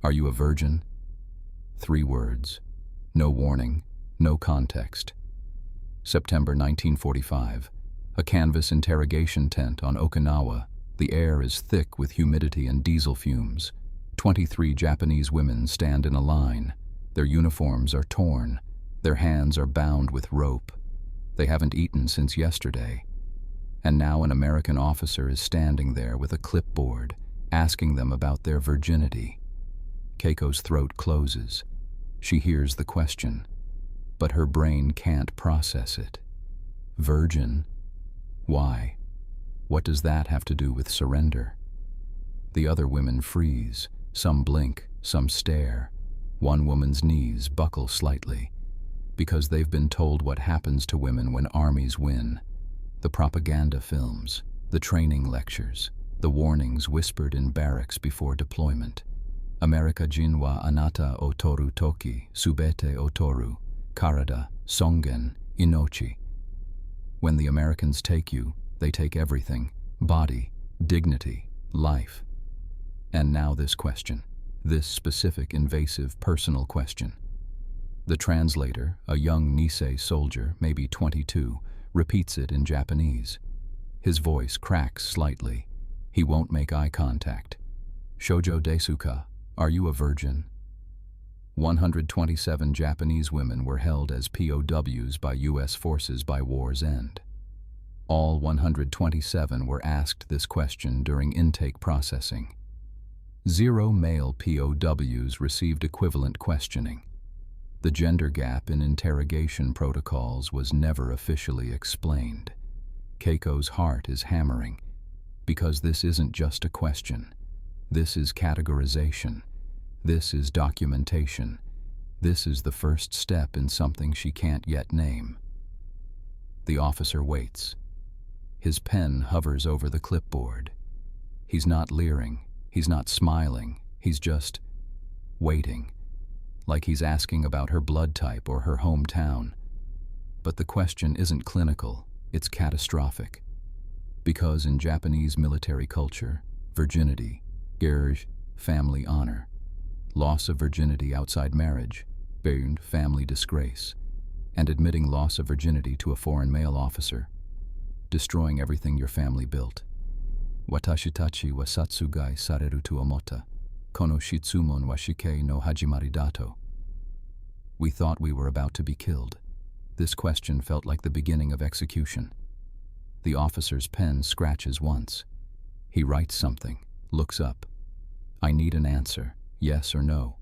Are you a virgin? 3 words. No warning, no context. September 1945. A canvas interrogation tent on Okinawa. The air is thick with humidity and diesel fumes. 23 Japanese women stand in a line. Their uniforms are torn. Their hands are bound with rope. They haven't eaten since yesterday. And now an American officer is standing there with a clipboard, asking them about their virginity. Keiko's throat closes. She hears the question, but her brain can't process it. Virgin? Why? What does that have to do with surrender? The other women freeze. Some blink, some stare. One woman's knees buckle slightly, because they've been told what happens to women when armies win. The propaganda films, the training lectures, the warnings whispered in barracks before deployment. America jin wa anata o toru toki, subete o toru, karada, songen, inochi. When the Americans take you, they take everything: body, dignity, life. And now this question, this specific, invasive, personal question. The translator, a young Nisei soldier, maybe 22, repeats it in Japanese. His voice cracks slightly. He won't make eye contact. Shoujo desu ka? Are you a virgin? 127 Japanese women were held as POWs by U.S. forces by war's end. All 127 were asked this question during intake processing. 0 male POWs received equivalent questioning. The gender gap in interrogation protocols was never officially explained. Keiko's heart is hammering, because this isn't just a question. This is categorization. This is documentation. This is the first step in something she can't yet name. The officer waits. His pen hovers over the clipboard. He's not leering. He's not smiling. He's just waiting, like he's asking about her blood type or her hometown. But the question isn't clinical, it's catastrophic. Because in Japanese military culture, virginity, gerge, family honor, loss of virginity outside marriage, burned family disgrace, and admitting loss of virginity to a foreign male officer, destroying everything your family built. Watashi tachi wa satsugai sareru to omota, kono shitsumon wa shikei no hajimari dato. We thought we were about to be killed. This question felt like the beginning of execution. The officer's pen scratches once. He writes something, looks up. I need an answer, yes or no.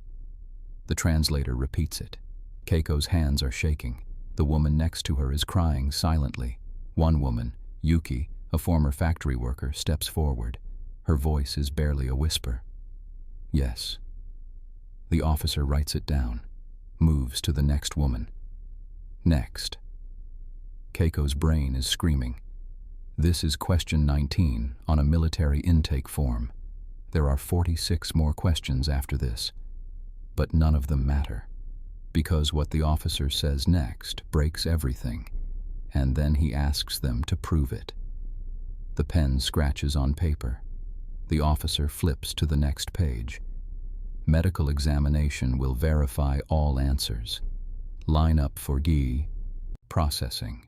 The translator repeats it. Keiko's hands are shaking. The woman next to her is crying silently. One woman, Yuki, a former factory worker, steps forward. Her voice is barely a whisper. Yes. The officer writes it down, moves to the next woman. Next. Keiko's brain is screaming. This is question 19 on a military intake form. There are 46 more questions after this, but none of them matter, because what the officer says next breaks everything, and then he asks them to prove it. The pen scratches on paper. The officer flips to the next page. Medical examination will verify all answers. Line up for GI. Processing.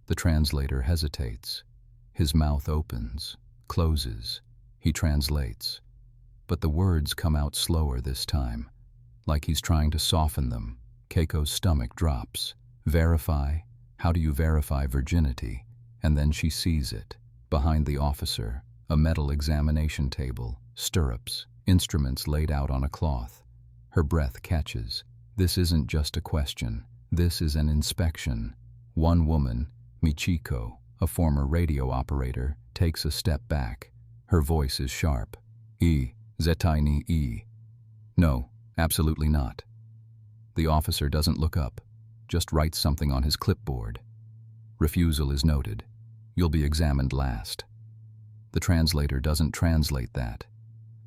The translator hesitates. His mouth opens, closes. He translates. But the words come out slower this time, like he's trying to soften them. Keiko's stomach drops. Verify? How do you verify virginity? And then she sees it. Behind the officer, a metal examination table, stirrups, instruments laid out on a cloth. Her breath catches. This isn't just a question. This is an inspection. One woman, Michiko, a former radio operator, takes a step back. Her voice is sharp. Zetai ni. No, absolutely not. The officer doesn't look up, just writes something on his clipboard. Refusal is noted. You'll be examined last. The translator doesn't translate that,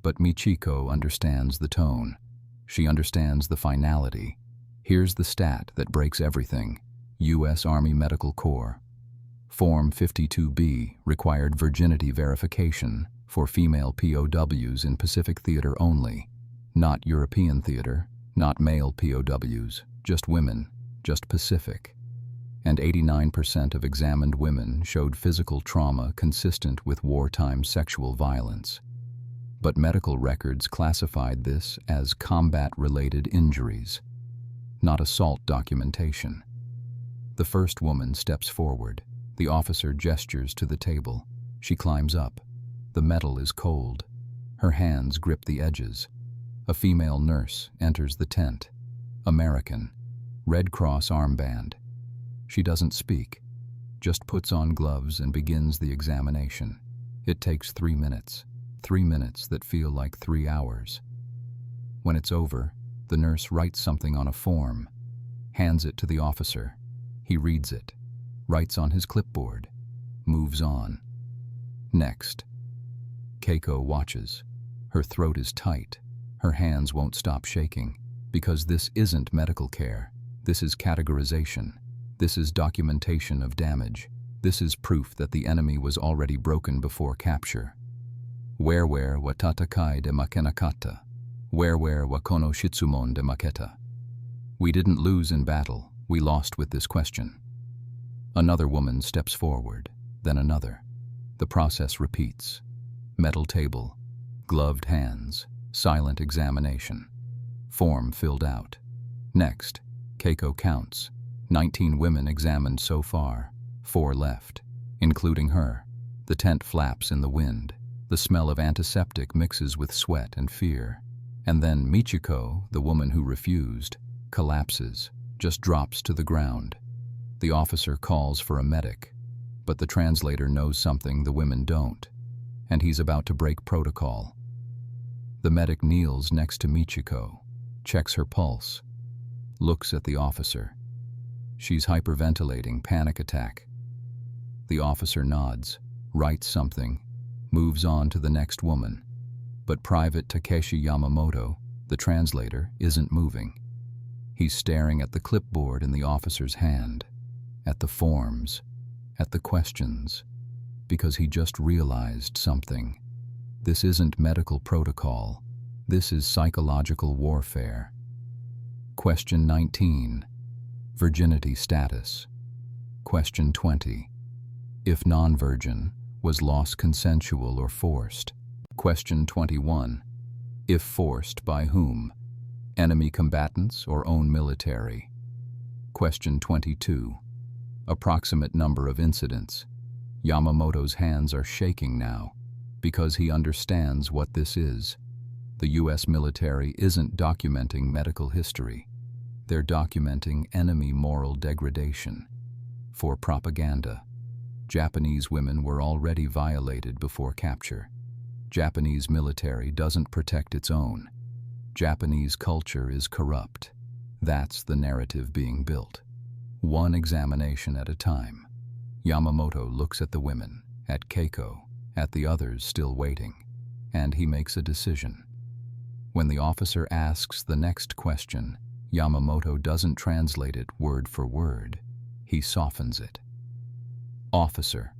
but Michiko understands the tone. She understands the finality. Here's the stat that breaks everything. U.S. Army Medical Corps. Form 52B required virginity verification for female POWs in Pacific Theater only. Not European theater, not male POWs, just women, just Pacific. And 89% of examined women showed physical trauma consistent with wartime sexual violence. But medical records classified this as combat-related injuries, not assault documentation. The first woman steps forward. The officer gestures to the table. She climbs up. The metal is cold. Her hands grip the edges. A female nurse enters the tent. American, Red Cross armband. She doesn't speak, just puts on gloves and begins the examination. It takes 3 minutes, 3 minutes that feel like 3 hours. When it's over, the nurse writes something on a form, hands it to the officer. He reads it, writes on his clipboard, moves on. Next. Keiko watches. Her throat is tight. Her hands won't stop shaking, because this isn't medical care. This is categorization. This is documentation of damage. This is proof that the enemy was already broken before capture. Where wa tatakai de makenakata? Where wa kono shitsumon de maketa? We didn't lose in battle. We lost with this question. Another woman steps forward, then another. The process repeats. Metal table, gloved hands, silent examination. Form filled out. Next, Keiko counts. 19 women examined so far, 4 left, including her. The tent flaps in the wind. The smell of antiseptic mixes with sweat and fear. And then Michiko, the woman who refused, collapses, just drops to the ground. The officer calls for a medic, but the translator knows something the women don't, and he's about to break protocol. The medic kneels next to Michiko, checks her pulse, looks at the officer. She's hyperventilating, panic attack. The officer nods, writes something, moves on to the next woman. But Private Takeshi Yamamoto, the translator, isn't moving. He's staring at the clipboard in the officer's hand, at the forms, at the questions, because he just realized something. This isn't medical protocol. This is psychological warfare. Question 19. Virginity status. Question 20. If non-virgin, was loss consensual or forced? Question 21. If forced, by whom? Enemy combatants or own military? Question 22. Approximate number of incidents. Yamamoto's hands are shaking now, because he understands what this is. The U.S. military isn't documenting medical history. They're documenting enemy moral degradation. For propaganda, Japanese women were already violated before capture. Japanese military doesn't protect its own. Japanese culture is corrupt. That's the narrative being built. One examination at a time. Yamamoto looks at the women, at Keiko, at the others still waiting, and he makes a decision. When the officer asks the next question, Yamamoto doesn't translate it word for word. He softens it. Officer,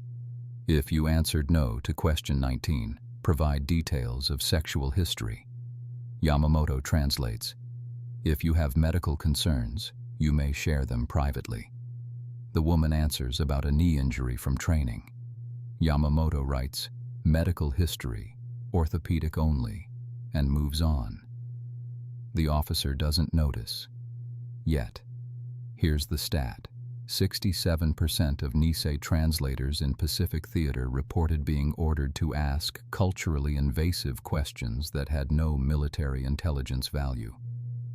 if you answered no to question 19, provide details of sexual history. Yamamoto translates, if you have medical concerns, you may share them privately. The woman answers about a knee injury from training. Yamamoto writes, medical history, orthopedic only, and moves on. The officer doesn't notice. Yet, here's the stat. 67% of Nisei translators in Pacific Theater reported being ordered to ask culturally invasive questions that had no military intelligence value.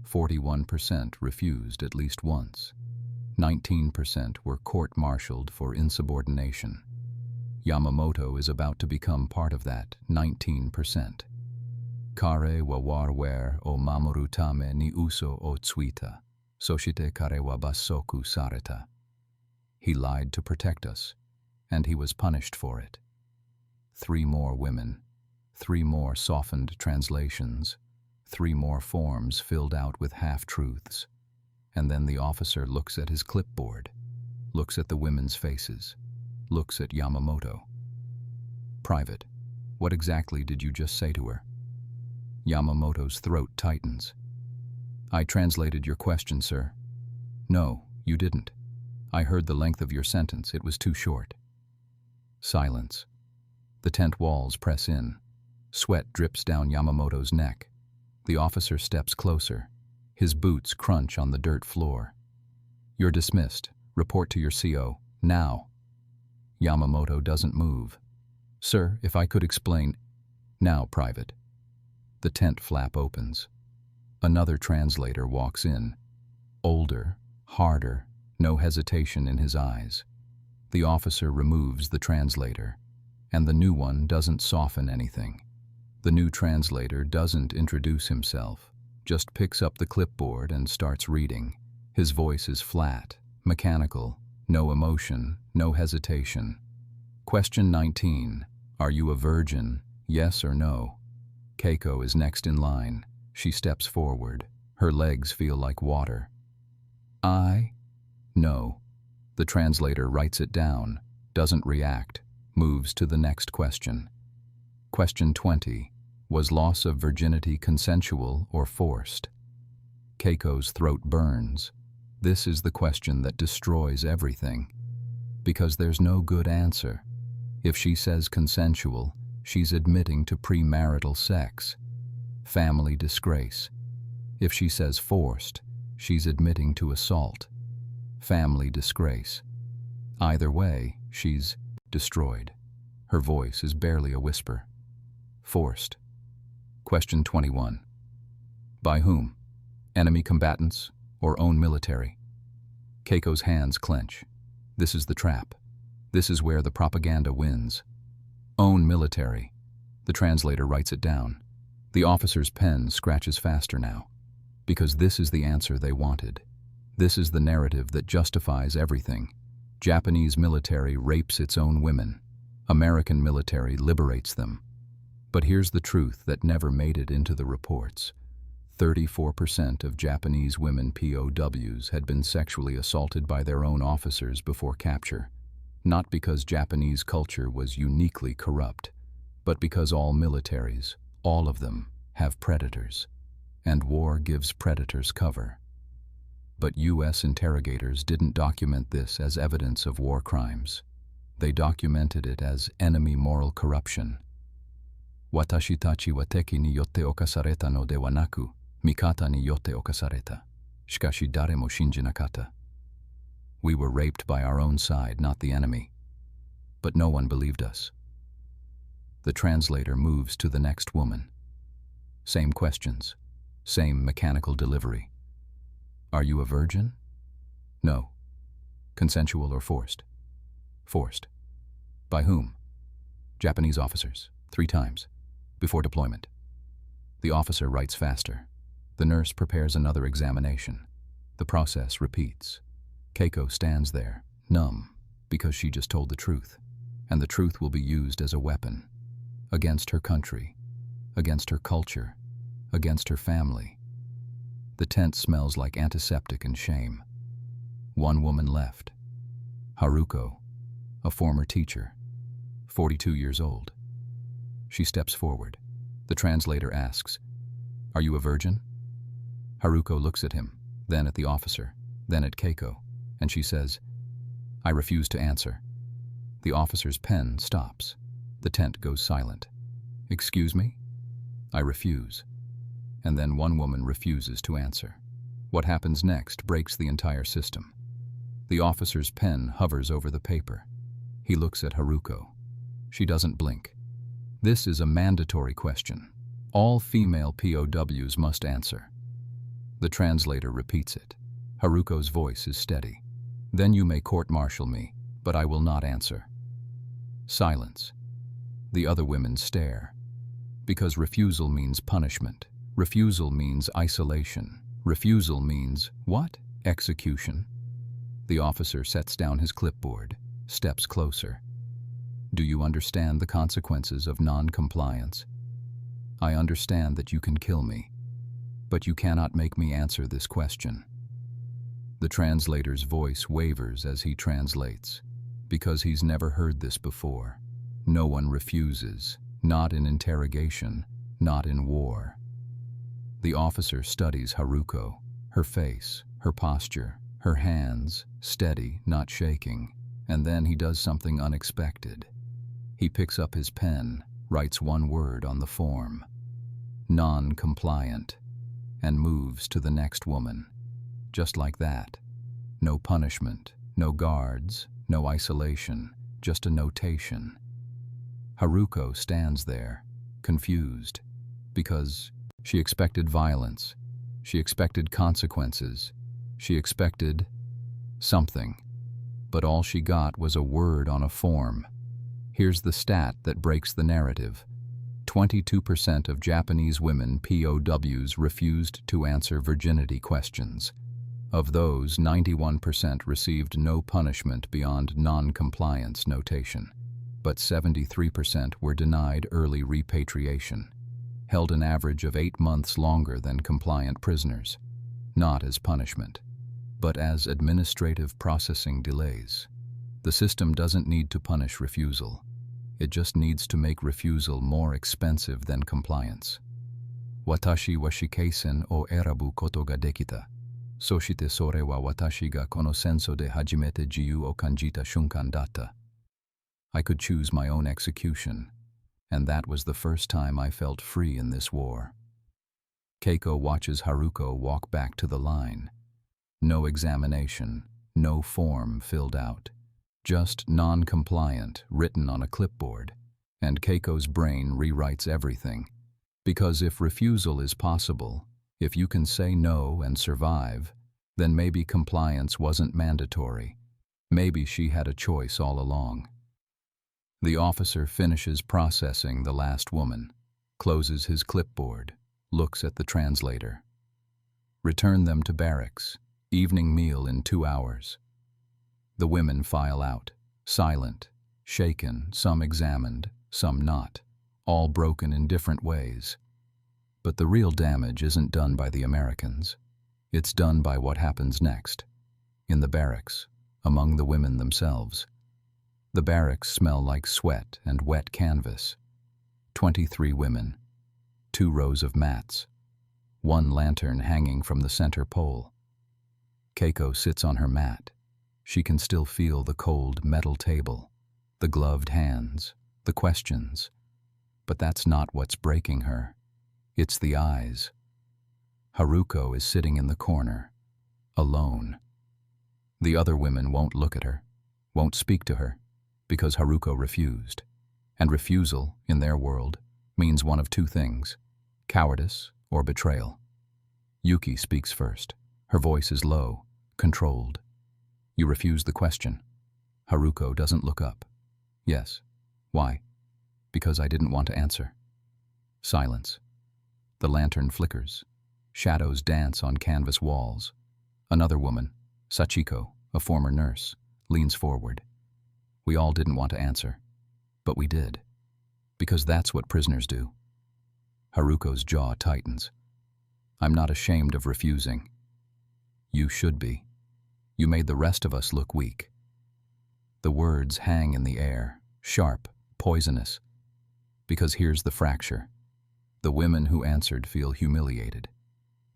41% refused at least once. 19% were court-martialed for insubordination. Yamamoto is about to become part of that 19%. Kare wa warware o mamoru tame ni uso o tsuita, soshite kare wa basoku sareta. He lied to protect us, and he was punished for it. 3 more women, 3 more softened translations, 3 more forms filled out with half-truths. And then the officer looks at his clipboard, looks at the women's faces, looks at Yamamoto. Private, what exactly did you just say to her? Yamamoto's throat tightens. I translated your question, sir. No, you didn't. I heard the length of your sentence. It was too short. Silence. The tent walls press in. Sweat drips down Yamamoto's neck. The officer steps closer. His boots crunch on the dirt floor. You're dismissed. Report to your CO. Now. Yamamoto doesn't move. Sir, if I could explain. Now, Private. The tent flap opens. Another translator walks in. Older, harder, no hesitation in his eyes. The officer removes the translator, and the new one doesn't soften anything. The new translator doesn't introduce himself, just picks up the clipboard and starts reading. His voice is flat, mechanical, no emotion, no hesitation. Question 19. Are you a virgin? Yes or no? Keiko is next in line. She steps forward. Her legs feel like water. No. The translator writes it down, doesn't react, moves to the next question. Question 20. Was loss of virginity consensual or forced? Keiko's throat burns. This is the question that destroys everything. Because there's no good answer. If she says consensual, she's admitting to premarital sex. Family disgrace. If she says forced, she's admitting to assault. Family disgrace. Either way, she's destroyed. Her voice is barely a whisper. Forced. Question 21. By whom? Enemy combatants or own military? Keiko's hands clench. This is the trap. This is where the propaganda wins. Own military. The translator writes it down. The officer's pen scratches faster now. Because this is the answer they wanted. This is the narrative that justifies everything. Japanese military rapes its own women. American military liberates them. But here's the truth that never made it into the reports. 34% of Japanese women POWs had been sexually assaulted by their own officers before capture. Not because Japanese culture was uniquely corrupt, but because all militaries, all of them, have predators. And war gives predators cover. But U.S. interrogators didn't document this as evidence of war crimes. They documented it as enemy moral corruption. Watashi tachi wa teki ni yotte okasareta no de wa naku, mikata ni yotte okasareta. Shikashi dare mo shinji nakata. We were raped by our own side, not the enemy. But no one believed us. The translator moves to the next woman. Same questions, same mechanical delivery. Are you a virgin? No. Consensual or forced? Forced. By whom? Japanese officers, 3 times, before deployment. The officer writes faster. The nurse prepares another examination. The process repeats. Keiko stands there, numb, because she just told the truth. And the truth will be used as a weapon. Against her country. Against her culture. Against her family. The tent smells like antiseptic and shame. One woman left. Haruko, a former teacher, 42 years old. She steps forward. The translator asks, "Are you a virgin?" Haruko looks at him, then at the officer, then at Keiko, and she says, "I refuse to answer." The officer's pen stops. The tent goes silent. "Excuse me?" "I refuse." And then one woman refuses to answer. What happens next breaks the entire system. The officer's pen hovers over the paper. He looks at Haruko. She doesn't blink. This is a mandatory question. All female POWs must answer. The translator repeats it. Haruko's voice is steady. "Then you may court-martial me, but I will not answer." Silence. The other women stare. Because refusal means punishment. Refusal means isolation. Refusal means, what? Execution. The officer sets down his clipboard, steps closer. "Do you understand the consequences of non-compliance? I understand that you can kill me, but you cannot make me answer this question." The translator's voice wavers as he translates, because he's never heard this before. No one refuses, not in interrogation, not in war. The officer studies Haruko, her face, her posture, her hands, steady, not shaking, and then he does something unexpected. He picks up his pen, writes one word on the form, non-compliant, and moves to the next woman. Just like that. No punishment, no guards, no isolation, just a notation. Haruko stands there, confused, because she expected violence, she expected consequences, she expected something, but all she got was a word on a form. Here's the stat that breaks the narrative. 22% of Japanese women POWs refused to answer virginity questions. Of those, 91% received no punishment beyond non-compliance notation, but 73% were denied early repatriation, held an average of 8 months longer than compliant prisoners, not as punishment, but as administrative processing delays. The system doesn't need to punish refusal. It just needs to make refusal more expensive than compliance. Watashi wa shikeisen o erabu koto ga dekita. Soshite sore wa watashi ga kono senso de hajimete jiu o kanjita shunkan data. I could choose my own execution, and that was the first time I felt free in this war. Keiko watches Haruko walk back to the line. No examination, no form filled out. Just non-compliant written on a clipboard, and Keiko's brain rewrites everything. Because if refusal is possible, if you can say no and survive, then maybe compliance wasn't mandatory. Maybe she had a choice all along. The officer finishes processing the last woman, closes his clipboard, looks at the translator. Return them to barracks. Evening meal in 2 hours. The women file out, silent, shaken, some examined, some not, all broken in different ways. But the real damage isn't done by the Americans. It's done by what happens next. In the barracks, among the women themselves. The barracks smell like sweat and wet canvas. 23 women, 2 rows of mats, 1 lantern hanging from the center pole. Keiko sits on her mat. She can still feel the cold metal table, the gloved hands, the questions. But that's not what's breaking her. It's the eyes. Haruko is sitting in the corner, alone. The other women won't look at her, won't speak to her, because Haruko refused. And refusal, in their world, means one of 2 things: cowardice or betrayal. Yuki speaks first. Her voice is low, controlled. You refuse the question. Haruko doesn't look up. Yes. Why? Because I didn't want to answer. Silence. The lantern flickers. Shadows dance on canvas walls. Another woman, Sachiko, a former nurse, leans forward. We all didn't want to answer, but we did. Because that's what prisoners do. Haruko's jaw tightens. I'm not ashamed of refusing. You should be. You made the rest of us look weak. The words hang in the air, sharp, poisonous. Because here's the fracture. The women who answered feel humiliated.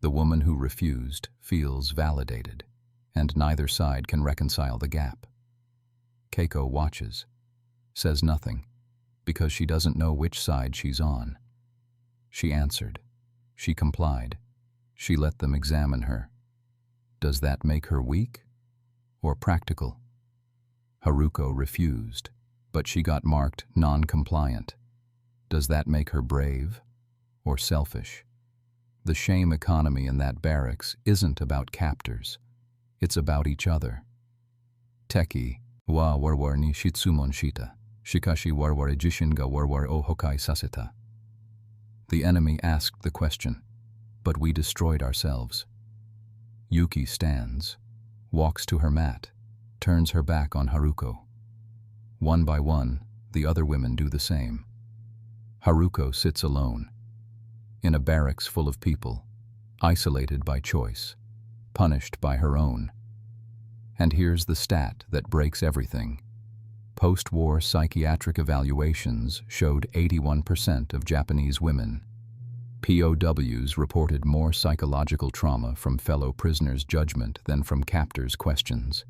The woman who refused feels validated, and neither side can reconcile the gap. Keiko watches, says nothing, because she doesn't know which side she's on. She answered. She complied. She let them examine her. Does that make her weak or practical? Haruko refused, but she got marked non-compliant. Does that make her brave or selfish? The shame economy in that barracks isn't about captors. It's about each other. Teki wa warwar ni shitsumon shita, shikashi warware jishin ga warware o hokai saseta. The enemy asked the question, but we destroyed ourselves. Yuki stands, walks to her mat, turns her back on Haruko. One by one, the other women do the same. Haruko sits alone, in a barracks full of people, isolated by choice, punished by her own. And here's the stat that breaks everything. Post-war psychiatric evaluations showed 81% of Japanese women POWs reported more psychological trauma from fellow prisoners' judgment than from captors' questions.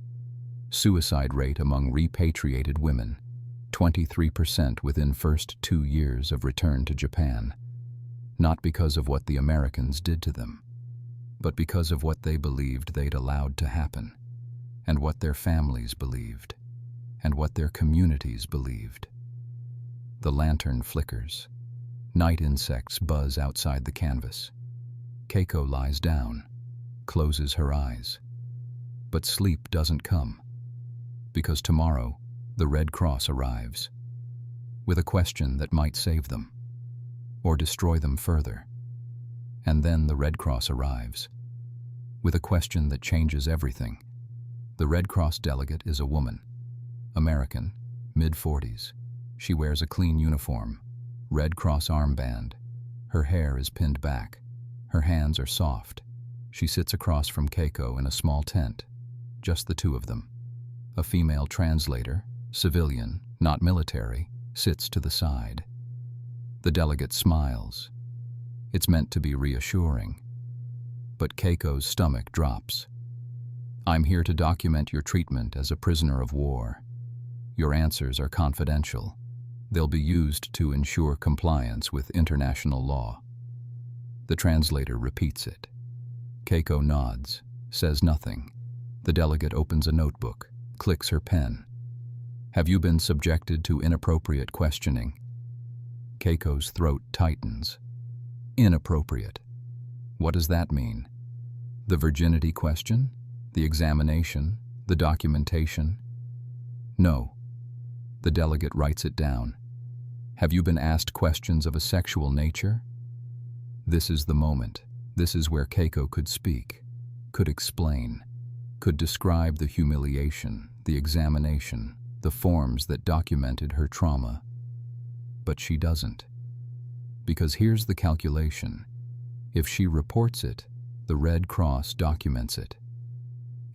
Suicide rate among repatriated women, 23% within first 2 years of return to Japan. Not because of what the Americans did to them, but because of what they believed they'd allowed to happen, and what their families believed, and what their communities believed. The lantern flickers. Night insects buzz outside the canvas. Keiko lies down, closes her eyes. But sleep doesn't come, because tomorrow the Red Cross arrives, with a question that might save them, or destroy them further. And then the Red Cross arrives, with a question that changes everything. The Red Cross delegate is a woman, American, mid-40s. She wears a clean uniform, Red Cross armband. Her hair is pinned back. Her hands are soft. She sits across from Keiko in a small tent, just the two of them. A female translator, civilian, not military, sits to the side. The delegate smiles. It's meant to be reassuring. But Keiko's stomach drops. I'm here to document your treatment as a prisoner of war. Your answers are confidential. They'll be used to ensure compliance with international law. The translator repeats it. Keiko nods, says nothing. The delegate opens a notebook, clicks her pen. Have you been subjected to inappropriate questioning? Keiko's throat tightens. Inappropriate. What does that mean? The virginity question? The examination? The documentation? No. The delegate writes it down. Have you been asked questions of a sexual nature? This is the moment. This is where Keiko could speak, could explain, could describe the humiliation, the examination, the forms that documented her trauma. But she doesn't. Because here's the calculation. If she reports it, the Red Cross documents it.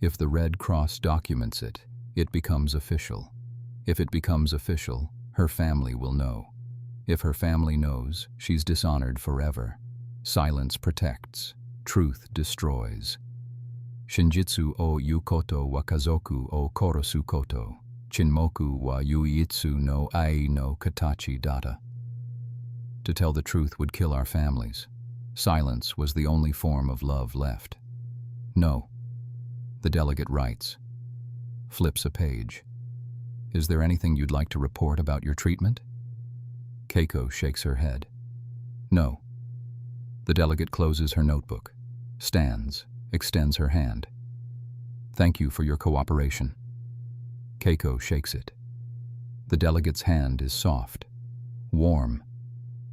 If the Red Cross documents it, it becomes official. If it becomes official, her family will know. If her family knows, she's dishonored forever. Silence protects. Truth destroys. Shinjitsu o yukoto wa kazoku o korosu koto. Chinmoku wa yuitsu no ai no katachi data. To tell the truth would kill our families. Silence was the only form of love left. No. The delegate writes. Flips a page. Is there anything you'd like to report about your treatment? Keiko shakes her head. No. The delegate closes her notebook, stands, extends her hand. Thank you for your cooperation. Keiko shakes it. The delegate's hand is soft, warm.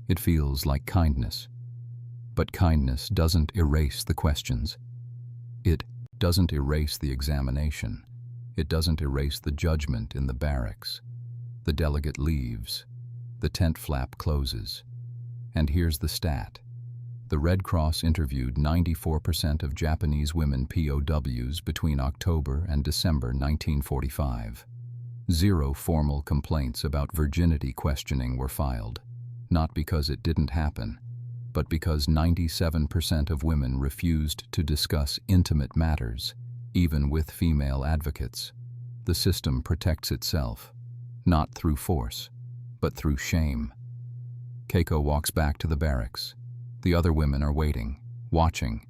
It feels like kindness. But kindness doesn't erase the questions. It doesn't erase the examination. It doesn't erase the judgment in the barracks. The delegate leaves. The tent flap closes. And here's the stat. The Red Cross interviewed 94% of Japanese women POWs between October and December 1945. 0 formal complaints about virginity questioning were filed, not because it didn't happen, but because 97% of women refused to discuss intimate matters, even with female advocates. The system protects itself, not through force, but through shame. Keiko walks back to the barracks. The other women are waiting, watching.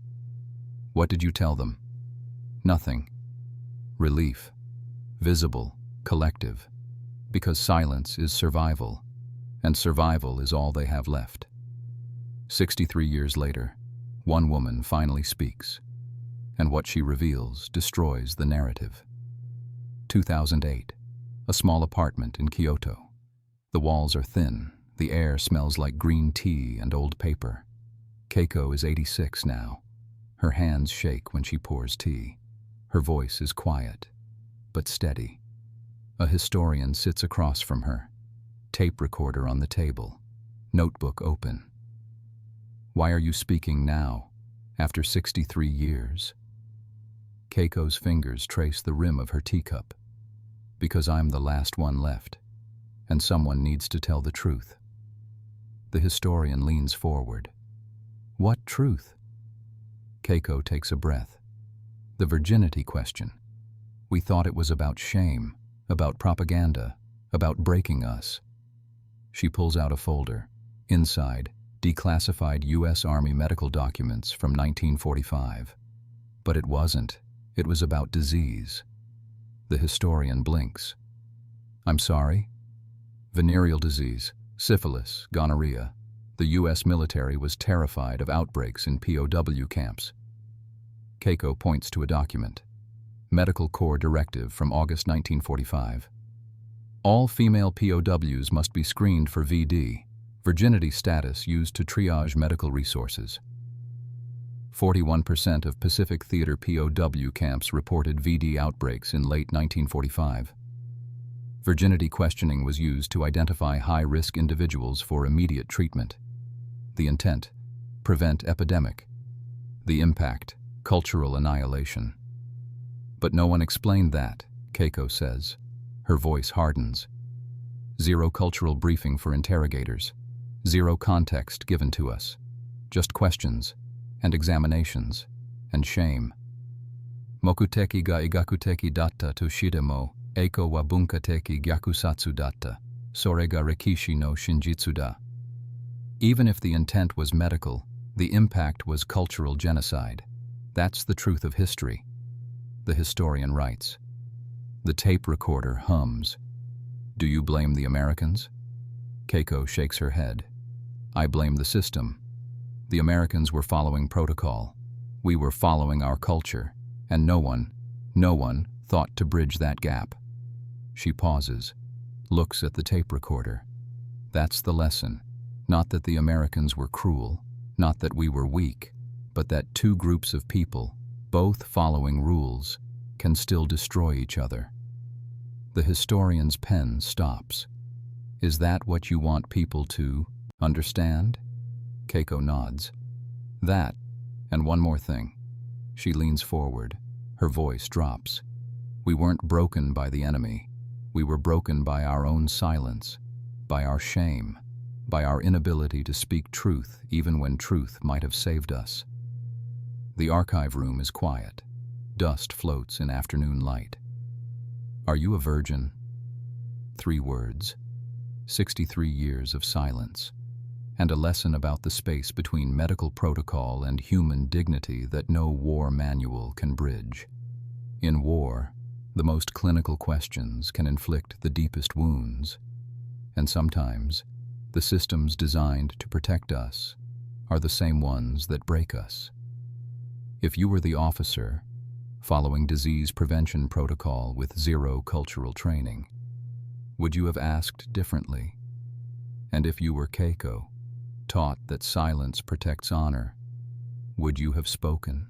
What did you tell them? Nothing. Relief. Visible, collective. Because silence is survival, and survival is all they have left. 63 years later, one woman finally speaks, and what she reveals destroys the narrative. 2008, a small apartment in Kyoto. The walls are thin, the air smells like green tea and old paper. Keiko is 86 now. Her hands shake when she pours tea. Her voice is quiet, but steady. A historian sits across from her, tape recorder on the table, notebook open. Why are you speaking now, after 63 years? Keiko's fingers trace the rim of her teacup. Because I'm the last one left, and someone needs to tell the truth. The historian leans forward. What truth? Keiko takes a breath. The virginity question. We thought it was about shame, about propaganda, about breaking us. She pulls out a folder. Inside, declassified U.S. Army medical documents from 1945. But it wasn't. It was about disease. The historian blinks. I'm sorry? Venereal disease, syphilis, gonorrhea. The U.S. military was terrified of outbreaks in POW camps. Keiko points to a document. Medical Corps Directive from August 1945. All female POWs must be screened for VD, virginity status used to triage medical resources. 41% of Pacific Theater POW camps reported VD outbreaks in late 1945. Virginity questioning was used to identify high-risk individuals for immediate treatment. The intent: prevent epidemic. The impact: cultural annihilation. But no one explained that, Keiko says. Her voice hardens. Zero cultural briefing for interrogators. Zero context given to us. Just questions, and examinations, and shame. Mokuteki ga igakuteki datta to shidemo, eiko wa bunkateki gyakusatsu datta, sore ga rikishi no shinjitsu da. Even if the intent was medical, the impact was cultural genocide. That's the truth of history. The historian writes. The tape recorder hums. Do you blame the Americans? Keiko shakes her head. I blame the system. The Americans were following protocol. We were following our culture, and no one thought to bridge that gap. She pauses, looks at the tape recorder. That's the lesson. Not that the Americans were cruel, not that we were weak, but that two groups of people, both following rules, can still destroy each other. The historian's pen stops. Is that what you want people to understand? Keiko nods. That, and one more thing. She leans forward. Her voice drops. We weren't broken by the enemy. We were broken by our own silence, by our shame, by our inability to speak truth even when truth might have saved us. The archive room is quiet. Dust floats in afternoon light. Are you a virgin? 3 words. 63 years of silence. And a lesson about the space between medical protocol and human dignity that no war manual can bridge. In war, the most clinical questions can inflict the deepest wounds. And sometimes, the systems designed to protect us are the same ones that break us. If you were the officer, following disease prevention protocol with zero cultural training, would you have asked differently? And if you were Keiko, taught that silence protects honor, would you have spoken?